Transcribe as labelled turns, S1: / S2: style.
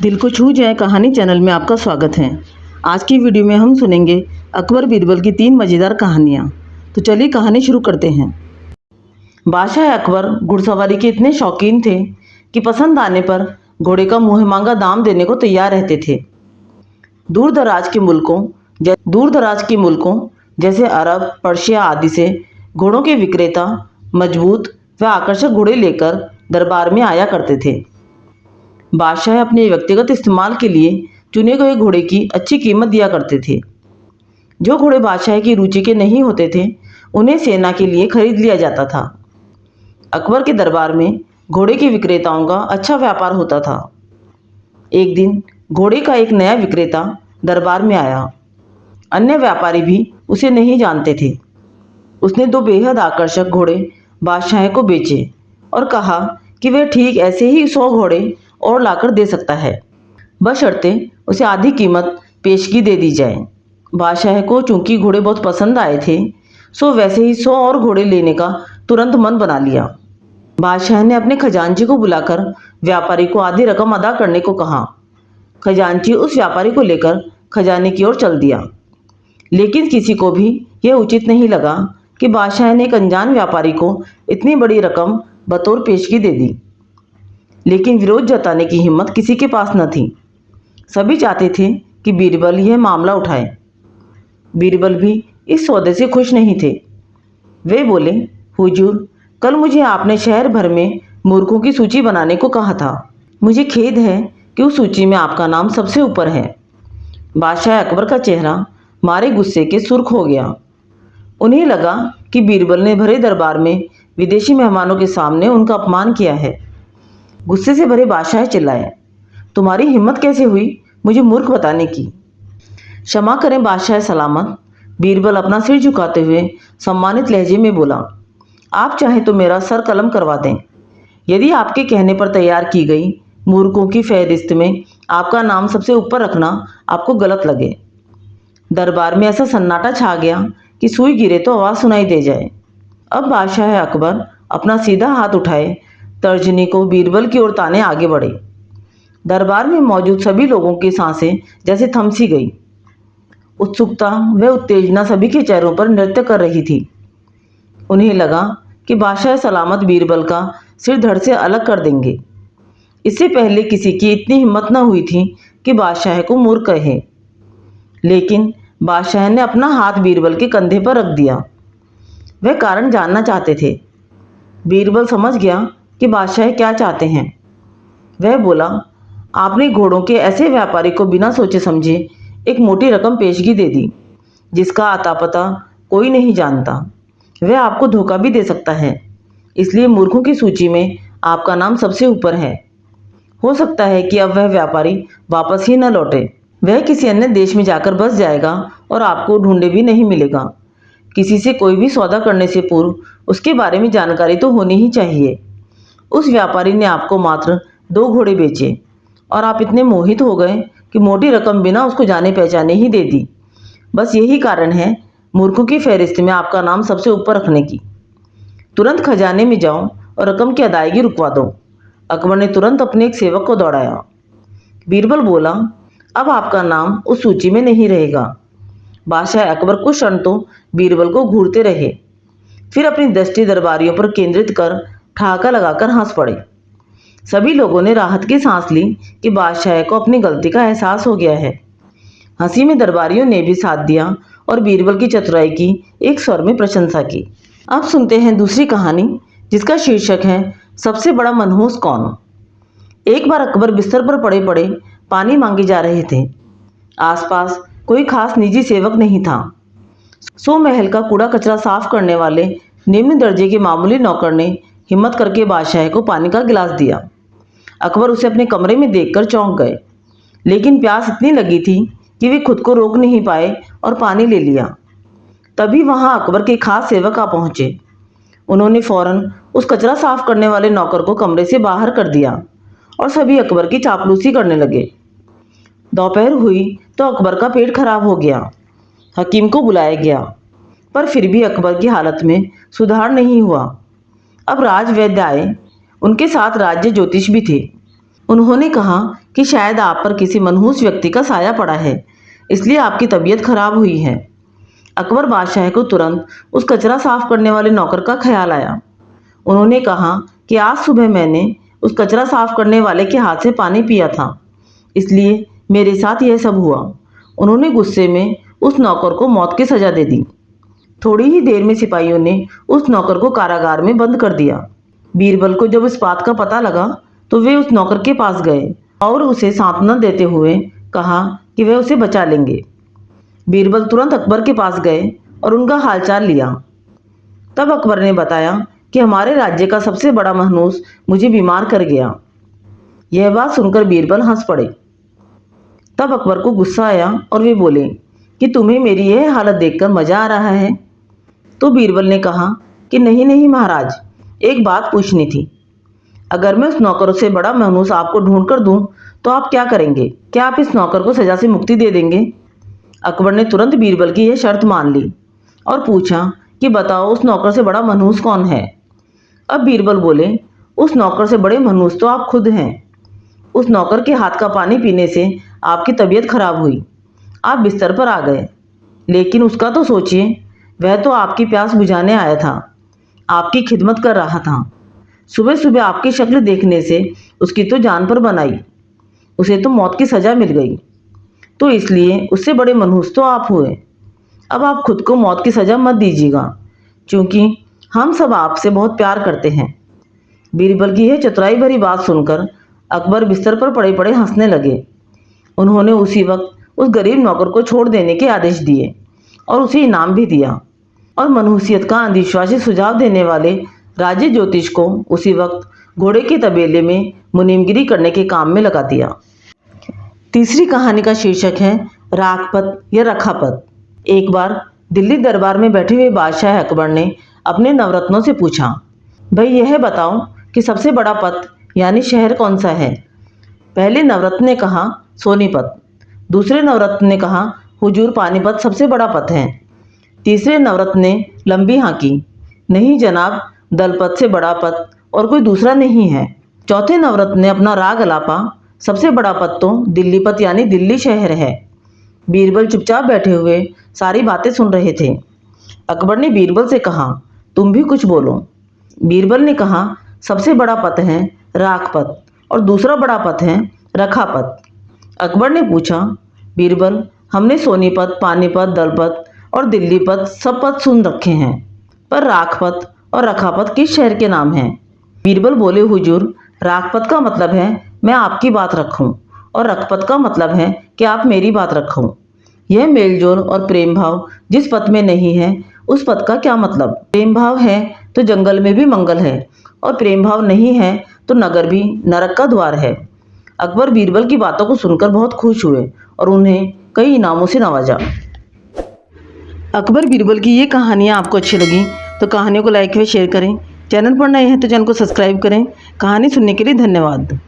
S1: दिल को छू जाए कहानी चैनल में आपका स्वागत है। आज की वीडियो में हम सुनेंगे अकबर बीरबल की 3 मज़ेदार कहानियाँ। तो चलिए कहानी शुरू करते हैं। बादशाह अकबर घुड़सवारी के इतने शौकीन थे कि पसंद आने पर घोड़े का मुँह मांगा दाम देने को तैयार रहते थे। दूर दराज के मुल्कों जैसे अरब, पर्शिया आदि से घोड़ों के विक्रेता मजबूत व आकर्षक घोड़े लेकर दरबार में आया करते थे। बादशाह अपने व्यक्तिगत इस्तेमाल के लिए चुने गए घोड़े की अच्छी कीमत दिया करते थे। जो घोड़े बादशाह की रुचि के नहीं होते थे उन्हें सेना के लिए खरीद लिया जाता था। अकबर के दरबार में घोड़े के विक्रेताओं का अच्छा व्यापार होता था। एक दिन घोड़े का एक नया विक्रेता दरबार में आया। अन्य व्यापारी भी उसे नहीं जानते थे। उसने 2 बेहद आकर्षक घोड़े बादशाह को बेचे और कहा कि वह ठीक ऐसे ही 100 घोड़े और लाकर दे सकता है, बशर्ते उसे आधी कीमत पेशगी दे दी जाए। बादशाह को चूंकि घोड़े बहुत पसंद आए थे, सो वैसे ही 100 और घोड़े लेने का तुरंत मन बना लिया। बादशाह ने अपने खजांची को बुलाकर व्यापारी को आधी रकम अदा करने को कहा। खजांची उस व्यापारी को लेकर खजाने की ओर चल दिया, लेकिन किसी को भी यह उचित नहीं लगा कि बादशाह ने एक अनजान व्यापारी को इतनी बड़ी रकम बतौर पेशगी दे दी। लेकिन विरोध जताने की हिम्मत किसी के पास न थी। सभी चाहते थे कि बीरबल यह मामला उठाए। बीरबल भी इस सौदे से खुश नहीं थे। वे बोले, हुजूर, कल मुझे आपने शहर भर में मूर्खों की सूची बनाने को कहा था। मुझे खेद है कि उस सूची में आपका नाम सबसे ऊपर है। बादशाह अकबर का चेहरा मारे गुस्से के सुर्ख हो गया। उन्हें लगा कि बीरबल ने भरे दरबार में विदेशी मेहमानों के सामने उनका अपमान किया है। गुस्से से भरे बादशाह चिल्लाए, तुम्हारी हिम्मत कैसे हुई मुझे मूर्ख बताने की? क्षमा करें बादशाह सलामत। बीरबल अपना सिर झुकाते हुए सम्मानित लहजे में बोला, आप चाहें तो मेरा सर कलम करवा दें। यदि आपके कहने पर तैयार की गई मूर्खों की फहरिस्त में आपका नाम सबसे ऊपर रखना आपको गलत लगे। दरबार में ऐसा सन्नाटा छा गया कि सुई गिरे तो आवाज़ सुनाई दे जाए। अब बादशाह अकबर अपना सीधा हाथ उठाए तर्जनी को बीरबल की ओर ताने आगे बढ़े। दरबार में मौजूद सभी लोगों की सांसें जैसे थम सी गई। उत्सुकता व उत्तेजना सभी के चेहरों पर नृत्य कर रही थी। उन्हें लगा कि बादशाह सलामत बीरबल का सिर धड़ से अलग कर देंगे। इससे पहले किसी की इतनी हिम्मत न हुई थी कि बादशाह को मूर्ख कहे। लेकिन बादशाह ने अपना हाथ बीरबल के कंधे पर रख दिया। वह कारण जानना चाहते थे। बीरबल समझ गया कि बादशाह क्या चाहते हैं। वह बोला, आपने घोड़ों के ऐसे व्यापारी को बिना सोचे समझे एक मोटी रकम पेशगी दे दी, जिसका आता पता कोई नहीं जानता। वह आपको धोखा भी दे सकता है, इसलिए मूर्खों की सूची में आपका नाम सबसे ऊपर है। हो सकता है कि अब वह व्यापारी वापस ही न लौटे। वह किसी अन्य देश में जाकर बस जाएगा और आपको ढूंढे भी नहीं मिलेगा। किसी से कोई भी सौदा करने से पूर्व उसके बारे में जानकारी तो होनी ही चाहिए। उस व्यापारी ने आपको मात्र 2 घोड़े बेचे और आप इतने मोहित हो गए कि मोटी रकम बिना उसको जाने पहचाने ही दे दी। बस यही कारण है मूर्खों की फहरिस्त में आपका नाम सबसे ऊपर रखने की। तुरंत खजाने में जाओ और रकम की अदायगी रुकवा दो। अकबर ने तुरंत अपने एक सेवक को दौड़ाया। बीरबल बोला, अब आपका नाम उस सूची में नहीं रहेगा। बादशाह अकबर कुछ क्षण तो बीरबल को घूरते रहे, फिर अपनी दृष्टि दरबारियों पर केंद्रित कर ठहाका लगाकर हंस पड़े। सभी लोगों ने राहत की सांस ली कि बादशाह को अपनी गलती का एहसास हो गया है। हंसी में दरबारियों ने भी साथ दिया और बीरबल की चतुराई की एक स्वर में प्रशंसा की। अब सुनते हैं दूसरी कहानी, जिसका शीर्षक है सबसे बड़ा मनहूस कौन। एक बार अकबर बिस्तर पर पड़े पड़े पानी मांगे जा रहे थे। आसपास कोई खास निजी सेवक नहीं था। सो महल का कूड़ा कचरा साफ करने वाले निम्न दर्जे के मामूली नौकर ने हिम्मत करके बादशाह को पानी का गिलास दिया। अकबर उसे अपने कमरे में देखकर चौंक गए, लेकिन प्यास इतनी लगी थी कि वे खुद को रोक नहीं पाए और पानी ले लिया। तभी वहां अकबर के खास सेवक आ पहुंचे। उन्होंने फौरन उस कचरा साफ करने वाले नौकर को कमरे से बाहर कर दिया और सभी अकबर की चापलूसी करने लगे। दोपहर हुई तो अकबर का पेट खराब हो गया। हकीम को बुलाया गया, पर फिर भी अकबर की हालत में सुधार नहीं हुआ। अब राजवैद्य आए, उनके साथ राज्य ज्योतिष भी थे। उन्होंने कहा कि शायद आप पर किसी मनहूस व्यक्ति का साया पड़ा है, इसलिए आपकी तबीयत खराब हुई है। अकबर बादशाह को तुरंत उस कचरा साफ करने वाले नौकर का ख्याल आया। उन्होंने कहा कि आज सुबह मैंने उस कचरा साफ करने वाले के हाथ से पानी पिया था, इसलिए मेरे साथ यह सब हुआ। उन्होंने गुस्से में उस नौकर को मौत की सजा दे दी। थोड़ी ही देर में सिपाहियों ने उस नौकर को कारागार में बंद कर दिया। बीरबल को जब इस बात का पता लगा तो वे उस नौकर के पास गए और उसे सांत्वना देते हुए कहा कि वे उसे बचा लेंगे। बीरबल तुरंत अकबर के पास गए और उनका हालचाल लिया। तब अकबर ने बताया कि हमारे राज्य का सबसे बड़ा महनूस मुझे बीमार कर गया। यह बात सुनकर बीरबल हंस पड़े। तब अकबर को गुस्सा आया और वे बोले कि तुम्हें मेरी यह हालत देखकर मजा आ रहा है। तो बीरबल ने कहा कि नहीं नहीं महाराज, एक बात पूछनी थी। अगर मैं उस नौकर से बड़ा महनूस आपको ढूंढ कर दूं तो आप क्या करेंगे? क्या आप इस नौकर को सजा से मुक्ति दे देंगे? अकबर ने तुरंत बीरबल की यह शर्त मान ली और पूछा कि बताओ उस नौकर से बड़ा मनहूस कौन है? अब बीरबल बोले, उस नौकर से बड़े मनहूस तो आप खुद हैं। उस नौकर के हाथ का पानी पीने से आपकी तबीयत खराब हुई, आप बिस्तर पर आ गए, लेकिन उसका तो सोचिए, वह तो आपकी प्यास बुझाने आया था, आपकी खिदमत कर रहा था। सुबह सुबह आपकी शक्ल देखने से उसकी तो जान पर बनाई, उसे तो मौत की सजा मिल गई, तो इसलिए उससे बड़े मनहूस तो आप हुए। अब आप खुद को मौत की सजा मत दीजिएगा, क्योंकि हम सब आपसे बहुत प्यार करते हैं। बीरबल की यह चतुराई भरी बात सुनकर अकबर बिस्तर पर पड़े पड़े हंसने लगे। उन्होंने उसी वक्त उस गरीब नौकर को छोड़ देने के आदेश दिए और उसे इनाम भी दिया और मनहूसियत का अंधविश्वासी सुझाव देने वाले राज्य ज्योतिष को उसी वक्त घोड़े के तबेले में मुनीमगिरी करने के काम में लगा दिया। तीसरी कहानी का शीर्षक है राखपत या रखापत। एक बार दिल्ली दरबार में बैठे हुए बादशाह अकबर ने अपने नवरत्नों से पूछा, भाई यह बताओ कि सबसे बड़ा पत यानी शहर कौन सा है? पहले नवरत्न ने कहा सोनीपत, दूसरे नवरत्न ने कहा हुजूर पानीपत सबसे बड़ा पत है, तीसरे नवरत्न ने लंबी हाँकी, नहीं जनाब, दलपत से बड़ा पत और कोई दूसरा नहीं है। चौथे नवरत्न ने अपना राग अलापा, सबसे बड़ा पत तो दिल्लीपत यानी दिल्ली शहर है। बीरबल चुपचाप बैठे हुए सारी बातें सुन रहे थे। अकबर ने बीरबल से कहा, तुम भी कुछ बोलो। बीरबल ने कहा, सबसे बड़ा पत है राखपत और दूसरा बड़ा पत है रखापत। अकबर ने पूछा, बीरबल, हमने सोनीपत, पानीपत, दलपत और दिल्लीपत सब पत सुन रखे हैं, पर राखपत और रखापत किस शहर के नाम हैं? बीरबल बोले, हुजूर, राखपत का मतलब है मैं आपकी बात रखूं और रखपत का मतलब है कि आप मेरी बात रखो। यह मेलजोल और प्रेम भाव जिस पत में नहीं है उस पत का क्या मतलब? प्रेम भाव है तो जंगल में भी मंगल है और प्रेम भाव नहीं है तो नगर भी नरक का द्वार है। अकबर बीरबल की बातों को सुनकर बहुत खुश हुए और उन्हें कई इनामों से नवाजा। अकबर बीरबल की ये कहानियाँ आपको अच्छी लगी तो कहानियों को लाइक व शेयर करें। चैनल पर नए हैं तो चैनल को सब्सक्राइब करें। कहानी सुनने के लिए धन्यवाद।